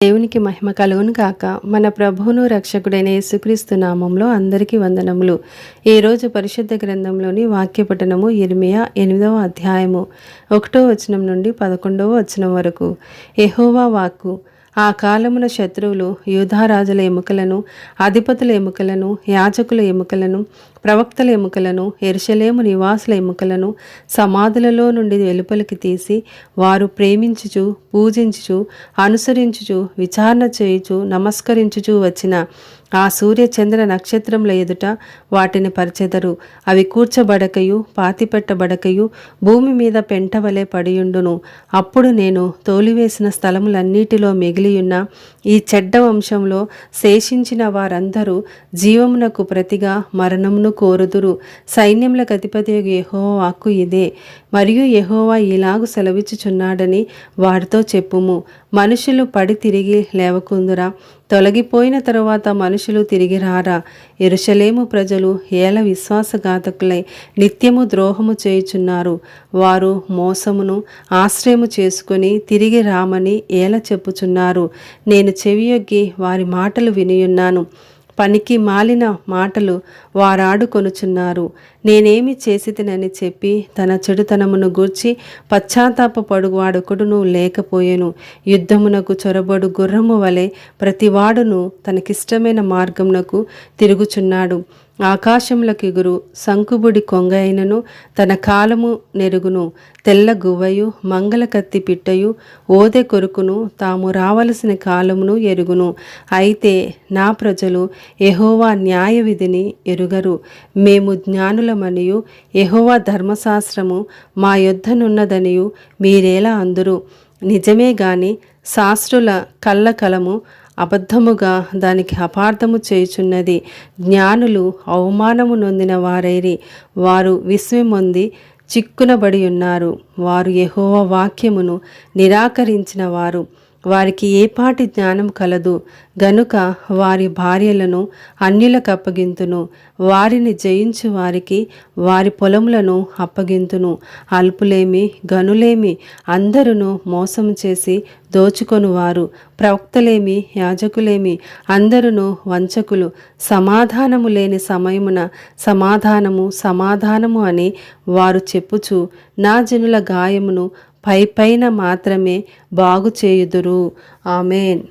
దేవునికి మహిమ కలుగును కాక. మన ప్రభువును రక్షకుడైన యేసుక్రీస్తు నామంలో అందరికీ వందనములు. ఈరోజు పరిశుద్ధ గ్రంథంలోని వాక్య పఠనము ఇర్మియా 8వ అధ్యాయము 1వ వచనం నుండి 11వ వచనం వరకు. యెహోవా వాక్కు. ఆ కాలమున శత్రువులు యూదారాజుల ఎముకలను, అధిపతుల ఎముకలను, యాజకుల ఎముకలను, ప్రవక్తల ఎముకలను, యెరూషలేము నివాసుల ఎముకలను సమాధులలో నుండి వెలుపలికి తీసి, వారు ప్రేమించుచు, పూజించుచు, అనుసరించుచు, విచారణ చేయుచు, నమస్కరించుచు వచ్చిన ఆ సూర్య చంద్ర నక్షత్రముల ఎదుట వాటిని పరిచెదరు. అవి కూర్చబడకయు, పాతిపెట్టబడకయు, భూమి మీద పెంటవలే పడియుండును. అప్పుడు నేను తోలివేసిన స్థలములన్నిటిలో మిగిలియున్న ఈ చెడ్డ వంశంలో శేషించిన వారందరూ జీవమునకు ప్రతిగా మరణమును కోరుదురు. సైన్యములకు అధిపతియగు యెహోవా వాక్కు ఇదే. మరియు యెహోవా ఇలాగు సెలవిచ్చుచున్నాడని వారితో చెప్పుము. మనుషులు పడి తిరిగి లేవకుందురా? తొలగిపోయిన తరువాత మనుషులు తిరిగి రారా? యెరూషలేము ప్రజలు ఏల విశ్వాసఘాతకులై నిత్యము ద్రోహము చేయుచున్నారు. వారు మోసమును ఆశ్రయము చేసుకుని తిరిగి రామని ఏల చెప్పుచున్నారు. నేను చెవియొగ్గి వారి మాటలు వినియున్నాను. పనికి మాలిన మాటలు వారాడుకొనుచున్నారు. నేనేమి చేసితినని చెప్పి తన చెడుతనమును గూర్చి పశ్చాత్తాపపడు వాడొకడును లేకపోయెను. యుద్ధమునకు చొరబడు గుర్రము వలె ప్రతివాడును తనకిష్టమైన మార్గమునకు తిరుగుచున్నాడు. ఆకాశములకెగురు సంకుబుడి కొంగ అయినను తన కాలము నెరుగును. తెల్ల గువ్వయు, మంగళ కత్తి పిట్టయు, ఓదె కొరుకును తాము రావలసిన కాలమును ఎరుగును. అయితే నా ప్రజలు యెహోవా న్యాయ విధిని ఎరుగరు. మేము జ్ఞానులమనియు యెహోవా ధర్మశాస్త్రము మా యొద్దనున్నదనియు మీరేలా అందురు? నిజమే గాని శాస్త్రుల కల్లకలము అబద్ధముగా దానికి అపార్థము చేయుచున్నది. జ్ఞానులు అవమానము నొందిన వారైరి. వారు విస్మయమొంది చిక్కునబడి ఉన్నారు. వారు యెహోవా వాక్యమును నిరాకరించిన వారు. వారికి ఏపాటి జ్ఞానం కలదు గనుక వారి భార్యలను అన్యులకు అప్పగింతును. వారిని జయించు వారికి వారి పొలములను అప్పగింతును. అల్పులేమి గనులేమి అందరును మోసము చేసి దోచుకొనువారు. ప్రవక్తలేమి యాజకులేమి అందరును వంచకులు. సమాధానము లేని సమయమున సమాధానము సమాధానము అని వారు చెప్పుచు నా జనుల గాయమును పైపైన మాత్రమే బాగు చేయుదురు. ఆమేన్.